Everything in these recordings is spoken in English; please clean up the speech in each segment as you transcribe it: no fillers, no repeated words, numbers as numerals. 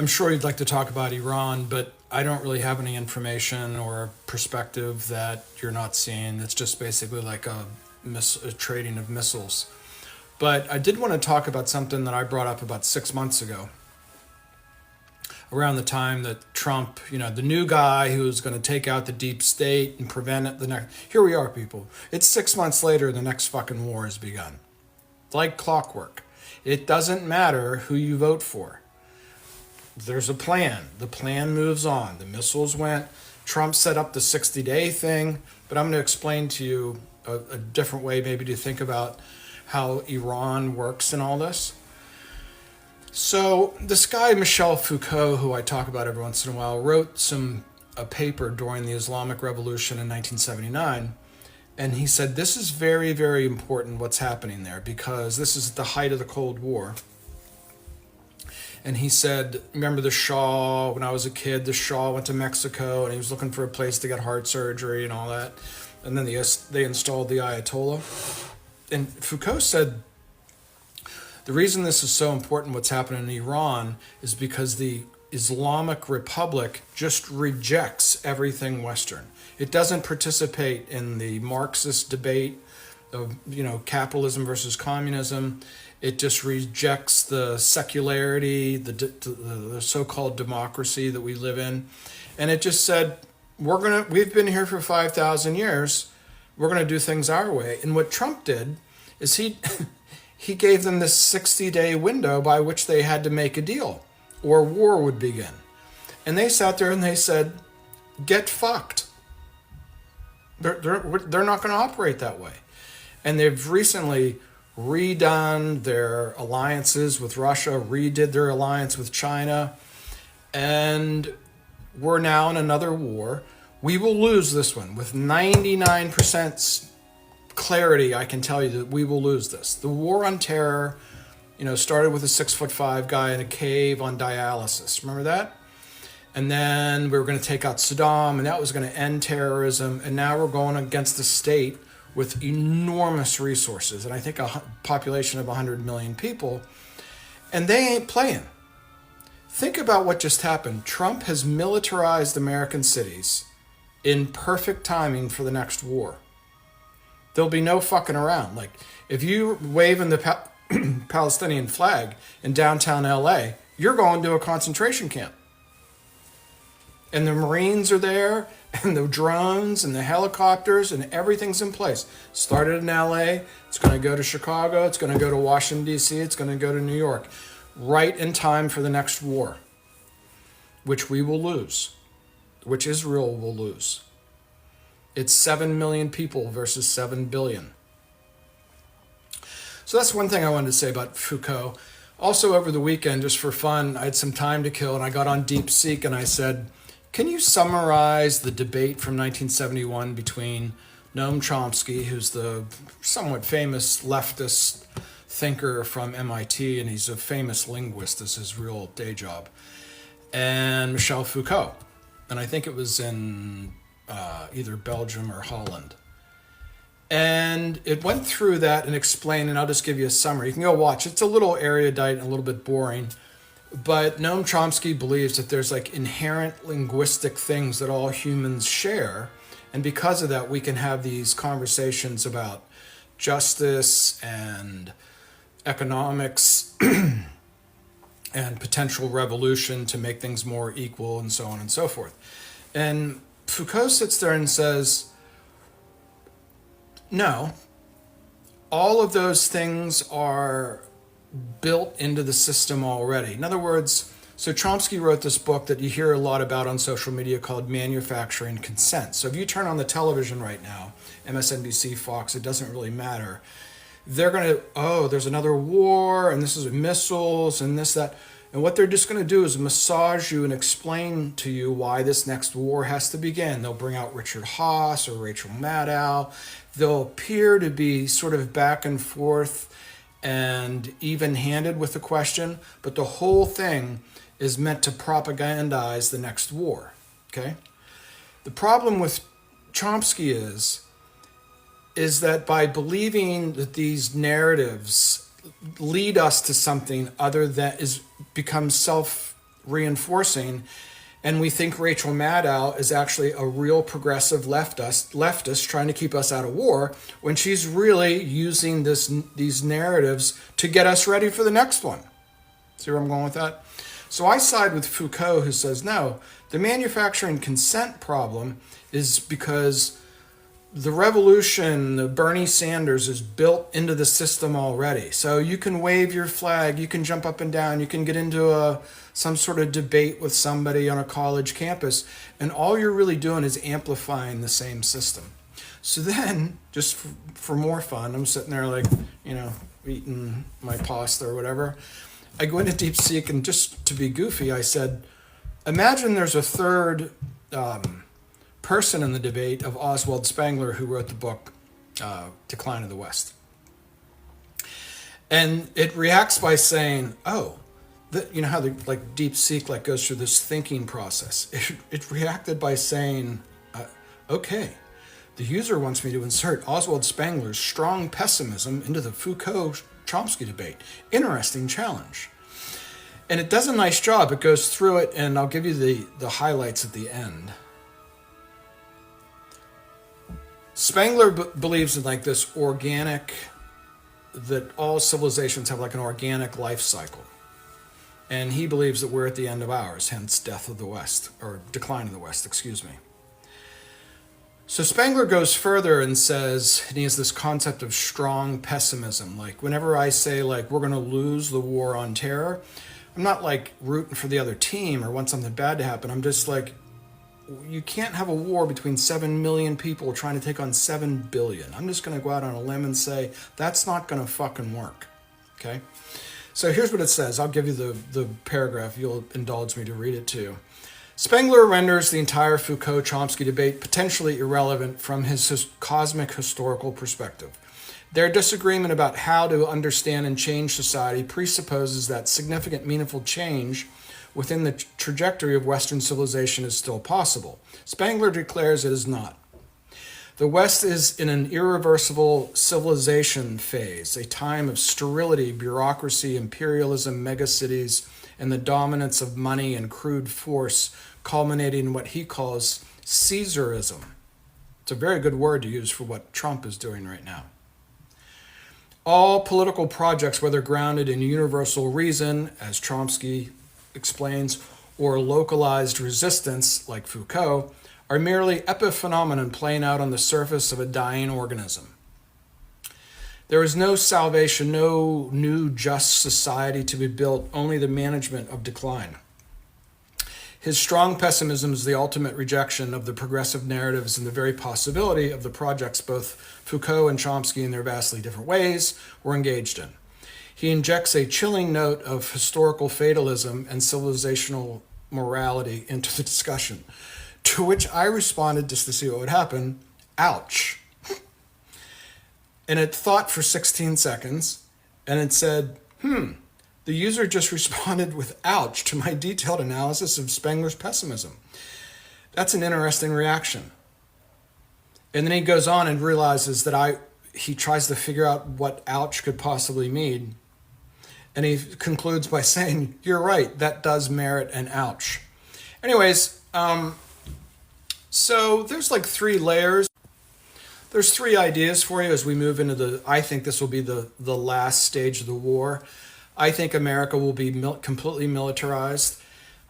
I'm sure you'd like to talk about Iran, but I don't really have any information or perspective that you're not seeing. It's just basically like a trading of missiles. But I did want to talk about something that I brought up about 6 months ago, around the time that Trump, the new guy who was going to take out the deep state and prevent it. The next, here we are, people. It's 6 months later, the next fucking war has begun, like clockwork. It doesn't matter who you vote for. There's a plan. The plan moves on. The missiles went. Trump set up the 60-day thing, but I'm going to explain to you a different way maybe to think about how Iran works in all this. So this guy, Michel Foucault, who I talk about every once in a while, wrote a paper during the Islamic Revolution in 1979, and he said this is very, very important what's happening there because this is the height of the Cold War. And he said, remember the Shah, when I was a kid, the Shah went to Mexico and he was looking for a place to get heart surgery and all that. And then they installed the Ayatollah. And Foucault said, the reason this is so important, what's happening in Iran, is because the Islamic Republic just rejects everything Western. It doesn't participate in the Marxist debate of, capitalism versus communism. It just rejects the secularity, the so-called democracy that we live in. And it just said, we've been here for 5,000 years. We're going to do things our way. And what Trump did is he gave them this 60-day window by which they had to make a deal or war would begin. And they sat there and they said, get fucked. They're not going to operate that way. And they've recently redone their alliances with Russia, redid their alliance with China, and we're now in another war. We will lose this one. With 99% clarity, I can tell you that we will lose this. The war on terror, started with a 6'5" guy in a cave on dialysis. Remember that? And then we were going to take out Saddam, and that was going to end terrorism. And now we're going against the state with enormous resources, and I think a population of 100 million people, and they ain't playing. Think about what just happened. Trump has militarized American cities in perfect timing for the next war. There'll be no fucking around. Like, if you wave in the Palestinian flag in downtown LA, you're going to a concentration camp. And the Marines are there, and the drones and the helicopters and everything's in place. Started in LA, it's going to go to Chicago, it's going to go to Washington, D.C., it's going to go to New York. Right in time for the next war, which we will lose, which Israel will lose. It's 7 million people versus 7 billion. So that's one thing I wanted to say about Foucault. Also, over the weekend, just for fun, I had some time to kill, and I got on DeepSeek and I said, can you summarize the debate from 1971 between Noam Chomsky, who's the somewhat famous leftist thinker from MIT, and he's a famous linguist, this is his real day job, and Michel Foucault. And I think it was in either Belgium or Holland. And it went through that and explained, and I'll just give you a summary. You can go watch. It's a little erudite and a little bit boring. But Noam Chomsky believes that there's like inherent linguistic things that all humans share. And because of that, we can have these conversations about justice and economics and potential revolution to make things more equal and so on and so forth. And Foucault sits there and says, no, all of those things are built into the system already. In other words, so Chomsky wrote this book that you hear a lot about on social media called Manufacturing Consent. So if you turn on the television right now, MSNBC, Fox, it doesn't really matter. They're going to, there's another war, and this is missiles, and this, that. And what they're just going to do is massage you and explain to you why this next war has to begin. They'll bring out Richard Haas or Rachel Maddow. They'll appear to be sort of back and forth and even-handed with the question, but the whole thing is meant to propagandize the next war, okay? The problem with Chomsky is that by believing that these narratives lead us to something other than becomes reinforcing. And we think Rachel Maddow is actually a real progressive leftist trying to keep us out of war, when she's really using these narratives to get us ready for the next one. See where I'm going with that? So I side with Foucault, who says, no, the manufacturing consent problem is because the revolution, the Bernie Sanders, is built into the system already. So you can wave your flag, you can jump up and down, you can get into some sort of debate with somebody on a college campus, and all you're really doing is amplifying the same system. So then, just for more fun, I'm sitting there like, eating my pasta or whatever. I go into DeepSeek, and just to be goofy, I said, imagine there's a third person in the debate of Oswald Spengler, who wrote the book Decline of the West. And it reacts by saying, oh, you know how DeepSeek goes through this thinking process. It reacted by saying, okay, the user wants me to insert Oswald Spengler's strong pessimism into the Foucault-Chomsky debate. Interesting challenge. And it does a nice job. It goes through it, and I'll give you the highlights at the end. Spengler believes in this organic, that all civilizations have an organic life cycle. And he believes that we're at the end of ours, hence death of the West, or decline of the West, excuse me. So Spengler goes further and says, and he has this concept of strong pessimism. Whenever I say we're going to lose the war on terror, I'm not rooting for the other team or want something bad to happen. I'm just you can't have a war between 7 million people trying to take on 7 billion. I'm just going to go out on a limb and say, that's not going to fucking work. Okay? So here's what it says. I'll give you the paragraph. You'll indulge me to read it too. Spengler renders the entire Foucault-Chomsky debate potentially irrelevant from his cosmic historical perspective. Their disagreement about how to understand and change society presupposes that significant, meaningful change within the trajectory of Western civilization is still possible. Spengler declares it is not. The West is in an irreversible civilization phase, a time of sterility, bureaucracy, imperialism, megacities, and the dominance of money and crude force, culminating in what he calls Caesarism. It's a very good word to use for what Trump is doing right now. All political projects, whether grounded in universal reason, as Chomsky explains, or localized resistance, like Foucault, are merely epiphenomenon playing out on the surface of a dying organism. There is no salvation, no new just society to be built, only the management of decline. His strong pessimism is the ultimate rejection of the progressive narratives and the very possibility of the projects both Foucault and Chomsky, in their vastly different ways, were engaged in. He injects a chilling note of historical fatalism and civilizational morality into the discussion, to which I responded, just to see what would happen, ouch. And it thought for 16 seconds, and it said, the user just responded with ouch to my detailed analysis of Spengler's pessimism. That's an interesting reaction. And then he goes on and realizes that he tries to figure out what ouch could possibly mean. And he concludes by saying, you're right, that does merit an ouch. Anyways, so there's 3 layers. There's 3 ideas for you as we move into I think this will be the last stage of the war. I think America will be completely militarized.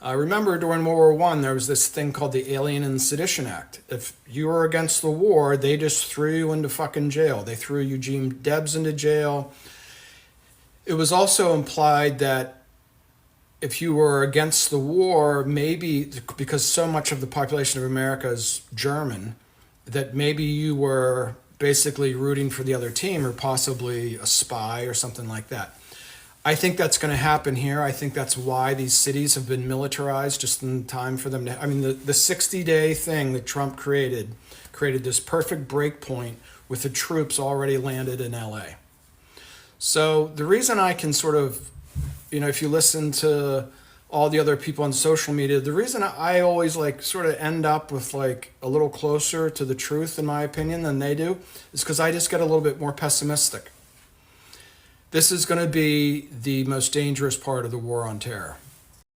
Remember, during World War I, there was this thing called the Alien and Sedition Act. If you were against the war, they just threw you into fucking jail. They threw Eugene Debs into jail. It was also implied that if you were against the war, maybe because so much of the population of America is German, that maybe you were basically rooting for the other team or possibly a spy or something like that. I think that's going to happen here. I think that's why these cities have been militarized just in time for them to... I mean, the 60-day thing that Trump created this perfect break point with the troops already landed in LA. So the reason I can sort of, if you listen to all the other people on social media, the reason I always sort of end up with a little closer to the truth, in my opinion, than they do, is because I just get a little bit more pessimistic. This is going to be the most dangerous part of the war on terror.